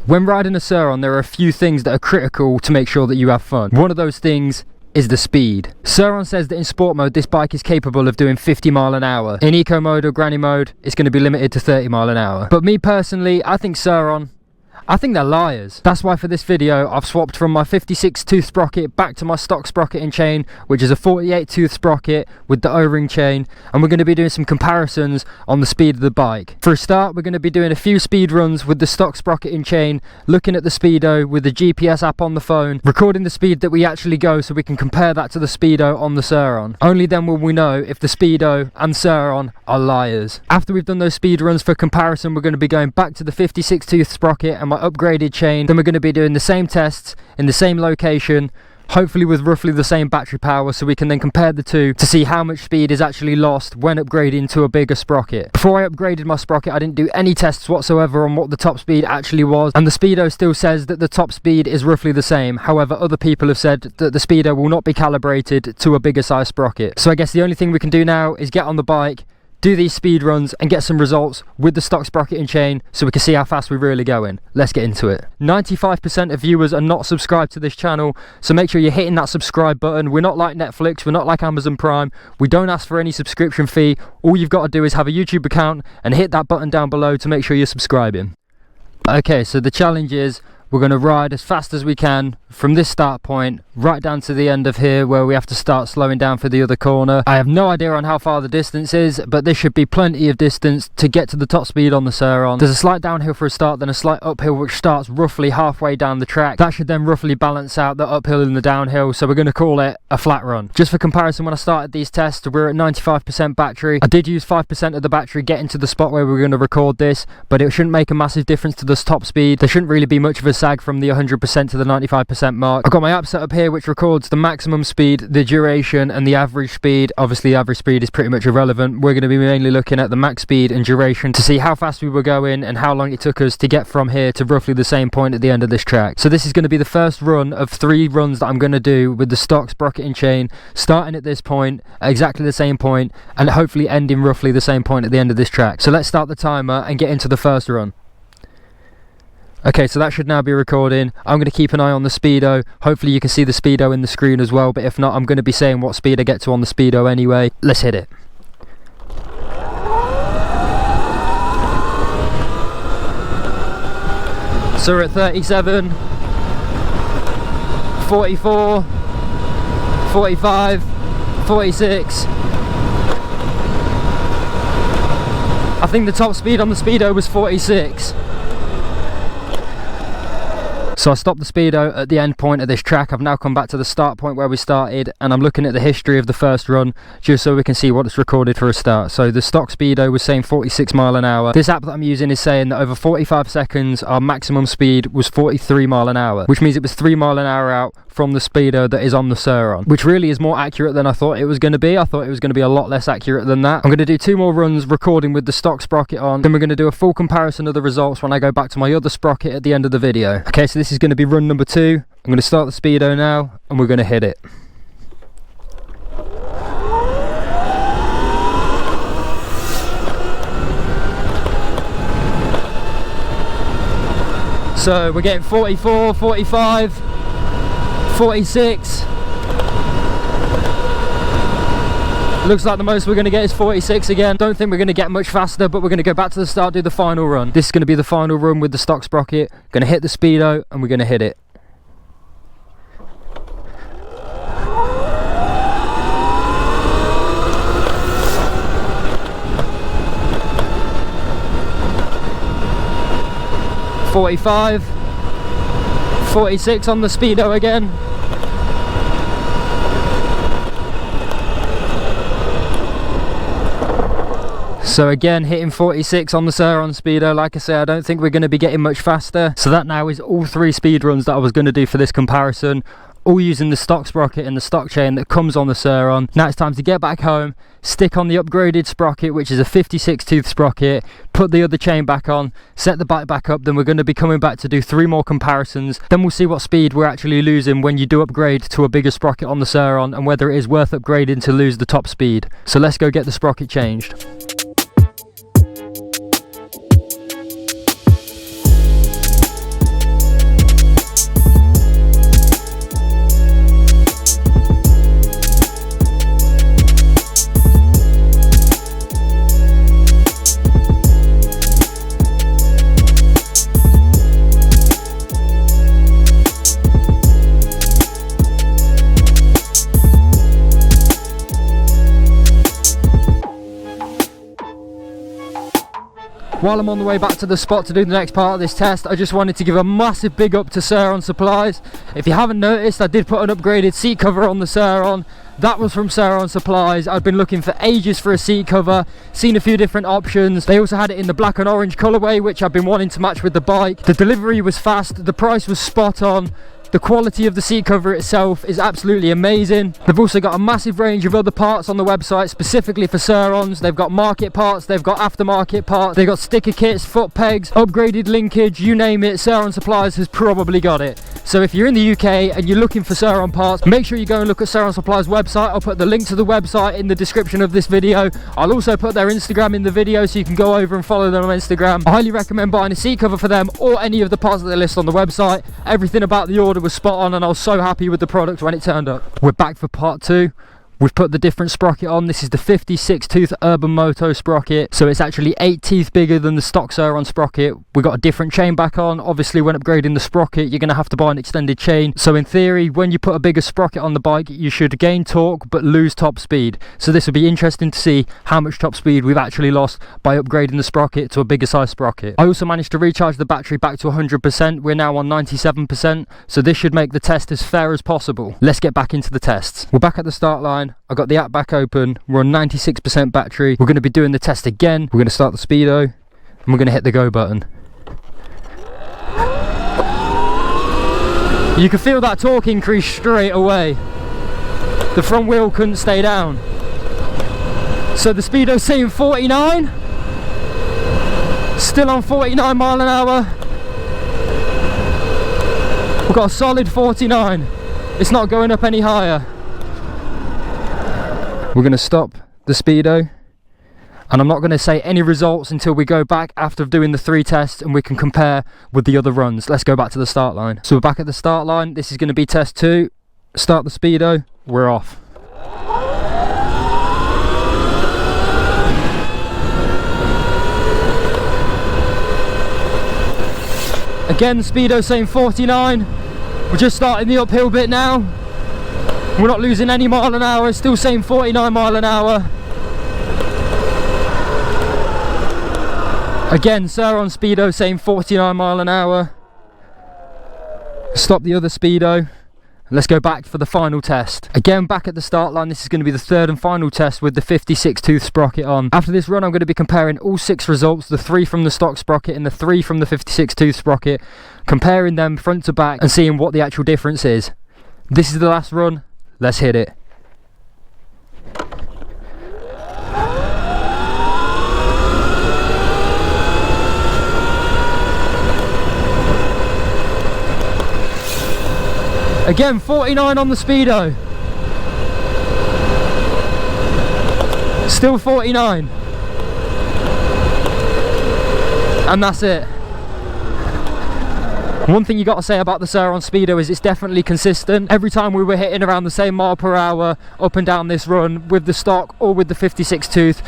When riding a Surron, there are a few things that are critical to make sure that you have fun. One of those things is the speed. Surron says that in sport mode this bike is capable of doing 50 mile an hour. In eco mode or granny mode it's going to be limited to 30 mile an hour. But me personally, I think they're liars. That's why for this video I've swapped from my 56 tooth sprocket back to my stock sprocket and chain, which is a 48 tooth sprocket with the O-ring chain, and we're going to be doing some comparisons on the speed of the bike. For a start, we're going to be doing a few speed runs with the stock sprocket and chain, looking at the speedo with the GPS app on the phone, recording the speed that we actually go so we can compare that to the speedo on the Surron. Only then will we know if the speedo and Surron are liars. After we've done those speed runs for comparison, we're going to be going back to the 56 tooth sprocket and my upgraded chain. Then we're going to be doing the same tests in the same location, hopefully with roughly the same battery power, so we can then compare the two to see how much speed is actually lost when upgrading to a bigger sprocket. Before I upgraded my sprocket, I didn't do any tests whatsoever on what the top speed actually was, and the speedo still says that the top speed is roughly the same. However, other people have said that the speedo will not be calibrated to a bigger size sprocket. So I guess the only thing we can do now is get on the bike, do these speed runs and get some results with the stock sprocket and chain so we can see how fast we're really going. Let's get into it. 95% of viewers are not subscribed to this channel, so make sure you're hitting that subscribe button. We're not like Netflix, we're not like Amazon Prime. We don't ask for any subscription fee. All you've got to do is have a YouTube account and hit that button down below to make sure you're subscribing. Okay, so the challenge is we're going to ride as fast as we can from this start point right down to the end of here where we have to start slowing down for the other corner. I have no idea on how far the distance is, but there should be plenty of distance to get to the top speed on the Surron. There's a slight downhill for a start, then a slight uphill which starts roughly halfway down the track. That should then roughly balance out the uphill and the downhill, so we're going to call it a flat run. Just for comparison, when I started these tests we're at 95% battery. I did use 5% of the battery getting to the spot where we're going to record this, but it shouldn't make a massive difference to the top speed. There shouldn't really be much of a sag from the 100% to the 95% mark. I've got my app set up here which records the maximum speed, the duration and the average speed. Obviously average speed is pretty much irrelevant. We're going to be mainly looking at the max speed and duration to see how fast we were going and how long it took us to get from here to roughly the same point at the end of this track. So this is going to be the first run of 3 runs that I'm going to do with the stock sprocket and chain, starting at this point at exactly the same point and hopefully ending roughly the same point at the end of this track. So let's start the timer and get into the first run. Okay, so that should now be recording. I'm going to keep an eye on the speedo. Hopefully you can see the speedo in the screen as well, but if not, I'm going to be saying what speed I get to on the speedo anyway. Let's hit it. So we're at 37, 44, 45, 46. I think the top speed on the speedo was 46. So I stopped the speedo at the end point of this track. I've now come back to the start point where we started and I'm looking at the history of the first run just so we can see what it's recorded for a start. So the stock speedo was saying 46 mile an hour. This app that I'm using is saying that over 45 seconds our maximum speed was 43 mile an hour, which means it was 3 mile an hour out from the speedo that is on the Surron, which really is more accurate than I thought it was going to be. I thought it was going to be a lot less accurate than that. I'm going to do 2 more runs recording with the stock sprocket on, then we're going to do a full comparison of the results when I go back to my other sprocket at the end of the video. Okay, so this is going to be run number 2. I'm going to start the speedo now and we're going to hit it. So we're getting 44, 45, 46. Looks like the most we're going to get is 46 again. Don't think we're going to get much faster, but we're going to go back to the start, do the final run. This is going to be the final run with the stock sprocket. Going to hit the speedo and we're going to hit it. .45, 46 on the speedo again. So again, hitting 46 on the Surron speedo. Like I say, I don't think we're going to be getting much faster. So that now is all 3 speed runs that I was going to do for this comparison, all using the stock sprocket and the stock chain that comes on the Surron. Now it's time to get back home, stick on the upgraded sprocket, which is a 56 tooth sprocket, put the other chain back on, set the bike back up. Then we're going to be coming back to do 3 more comparisons. Then we'll see what speed we're actually losing when you do upgrade to a bigger sprocket on the Surron and whether it is worth upgrading to lose the top speed. So let's go get the sprocket changed. While I'm on the way back to the spot to do the next part of this test, I just wanted to give a massive big up to Surron Supplies. If you haven't noticed, I did put an upgraded seat cover on the Surron. That was from Surron Supplies. I'd been looking for ages for a seat cover, seen a few different options. They also had it in the black and orange colourway, which I've been wanting to match with the bike. The delivery was fast, the price was spot on. The quality of the seat cover itself is absolutely amazing. They've also got a massive range of other parts on the website specifically for Surrons. They've got market parts, they've got aftermarket parts, they've got sticker kits, foot pegs, upgraded linkage, you name it, Surron Supplies has probably got it. So if you're in the UK and you're looking for Surron parts, make sure you go and look at Surron Supplies website. I'll put the link to the website in the description of this video. I'll also put their Instagram in the video so you can go over and follow them on Instagram. I highly recommend buying a seat cover for them or any of the parts that they list on the website. Everything about the order was spot on and I was so happy with the product when it turned up. We're back for part 2. We've put the different sprocket on. This is the 56 tooth urbanmoto sprocket, so it's actually 8 teeth bigger than the stock Surron sprocket. We got a different chain back on. Obviously when upgrading the sprocket you're going to have to buy an extended chain, so in theory when you put a bigger sprocket on the bike you should gain torque but lose top speed. So this will be interesting to see how much top speed we've actually lost by upgrading the sprocket to a bigger size sprocket. I also managed to recharge the battery back to 100%. We're now on 97%, so this should make the test as fair as possible. Let's get back into the tests. We're back at the start line. I got the app back open. We're on 96% battery. We're going to be doing the test again. We're going to start the speedo and we're going to hit the go button. You can feel that torque increase straight away. The front wheel couldn't stay down. So the speedo's saying 49. Still on 49 mile an hour. We've got a solid 49. It's not going up any higher. We're going to stop the speedo and I'm not going to say any results until we go back after doing the 3 tests and we can compare with the other runs. Let's go back to the start line. So we're back at the start line. This is going to be test 2. Start the speedo. We're off. Again, speedo saying 49. We're just starting the uphill bit now. We're not losing any mile an hour, still saying 49 mile an hour. Again, Surron speedo saying 49 mile an hour. Stop the other speedo. Let's go back for the final test. Again, back at the start line. This is going to be the 3rd and final test with the 56 tooth sprocket on. After this run I'm going to be comparing all 6 results, the 3 from the stock sprocket and the 3 from the 56 tooth sprocket, comparing them front to back and seeing what the actual difference is. This is the last run. Let's hit it. Again, 49 on the speedo. Still 49. And that's it. One thing you got to say about the Surron speedo is it's definitely consistent. Every time we were hitting around the same mile per hour up and down this run with the stock or with the 56 tooth.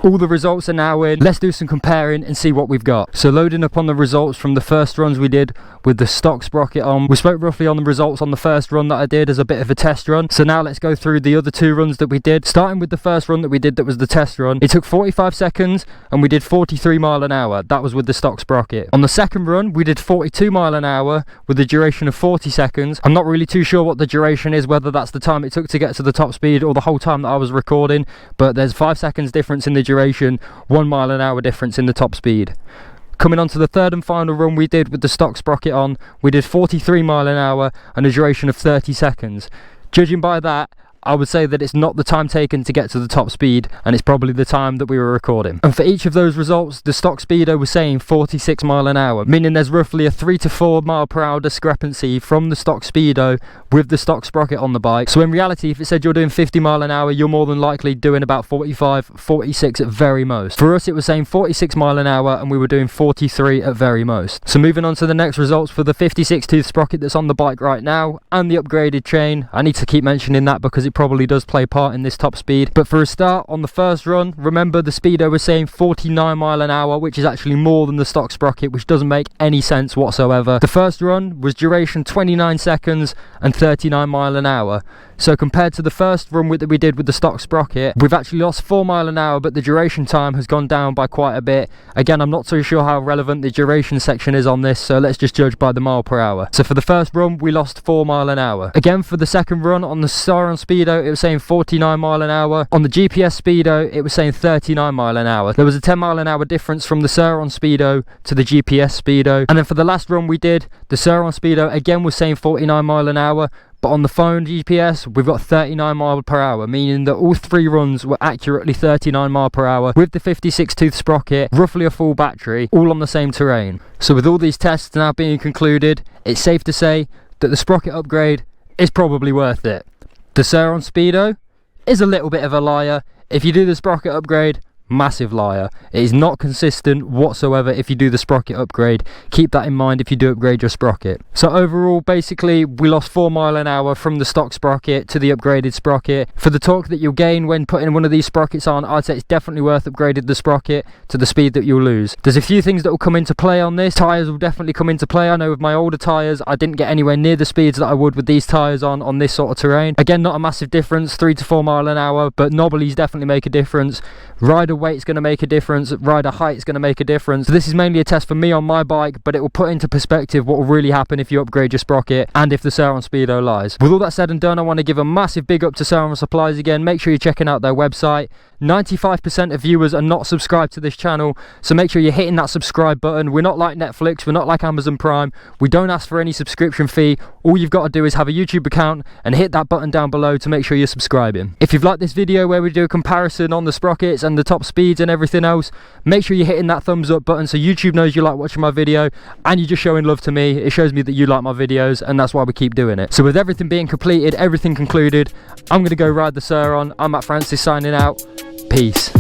All the results are now in. Let's do some comparing and see what we've got. So loading up on the results from the first runs we did with the stock sprocket on. We spoke roughly on the results on the first run that I did as a bit of a test run. So now let's go through the other 2 runs that we did. Starting with the first run that we did that was the test run. It took 45 seconds and we did 43 mile an hour. That was with the stock sprocket. On the second run we did 42 mile an hour with a duration of 40 seconds. I'm not really too sure what the duration is, whether that's the time it took to get to the top speed or the whole time that I was recording, but there's 5 seconds difference in the duration, 1 mile an hour difference in the top speed. Coming on to the 3rd and final run we did with the stock sprocket on, we did 43 mile an hour and a duration of 30 seconds. Judging by that, I would say that it's not the time taken to get to the top speed, and it's probably the time that we were recording. And for each of those results, the stock speedo was saying 46 mile an hour, meaning there's roughly a 3 to 4 mile per hour discrepancy from the stock speedo with the stock sprocket on the bike. So in reality, if it said you're doing 50 mile an hour, you're more than likely doing about 45, 46 at very most. For us, it was saying 46 mile an hour and we were doing 43 at very most. So moving on to the next results for the 56 tooth sprocket that's on the bike right now and the upgraded chain. I need to keep mentioning that because it probably does play part in this top speed. But for a start, on the first run, remember the speedo was saying 49 mile an hour, which is actually more than the stock sprocket, which doesn't make any sense whatsoever. The first run was duration 29 seconds and 39 mile an hour. So compared to the first run that we did with the stock sprocket, we've actually lost 4 miles an hour, but the duration time has gone down by quite a bit. Again, I'm not too sure how relevant the duration section is on this, so let's just judge by the mile per hour. So for the first run, we lost 4 miles an hour. Again, for the second run on the Surron speedo, it was saying 49 miles an hour. On the GPS speedo, it was saying 39 miles an hour. There was a 10 mile an hour difference from the Surron speedo to the GPS speedo. And then for the last run we did, the Surron speedo again was saying 49 miles an hour. But on the phone GPS, we've got 39 miles per hour, meaning that all 3 runs were accurately 39 miles per hour with the 56 tooth sprocket, roughly a full battery, all on the same terrain. So with all these tests now being concluded, it's safe to say that the sprocket upgrade is probably worth it. The Surron speedo is a little bit of a liar. If you do the sprocket upgrade, massive liar. It is not consistent whatsoever if you do the sprocket upgrade. Keep that in mind if you do upgrade your sprocket. So overall, basically, we lost 4 miles an hour from the stock sprocket to the upgraded sprocket. For the torque that you'll gain when putting one of these sprockets on, I'd say it's definitely worth upgrading the sprocket to the speed that you'll lose. There's a few things that will come into play on this. Tyres will definitely come into play. I know with my older tyres, I didn't get anywhere near the speeds that I would with these tyres on this sort of terrain. Again, not a massive difference, 3 to 4 miles an hour, but knobblies definitely make a difference. Rider weight's going to make a difference, rider height's going to make a difference. So this is mainly a test for me on my bike, but it will put into perspective what will really happen if you upgrade your sprocket and if the Surron speedo lies. With all that said and done, I want to give a massive big up to Surron Supplies again. Make sure you're checking out their website. 95% of viewers are not subscribed to this channel, so make sure you're hitting that subscribe button. We're not like Netflix, we're not like Amazon Prime. We don't ask for any subscription fee. All you've got to do is have a YouTube account and hit that button down below to make sure you're subscribing. If you've liked this video where we do a comparison on the sprockets and the top speeds and everything else, make sure you're hitting that thumbs up button so YouTube knows you like watching my video and you're just showing love to me. It shows me that you like my videos, and that's why we keep doing it. So with everything being completed, everything concluded, I'm going to go ride the Surron. I'm Matt Francis signing out. Peace.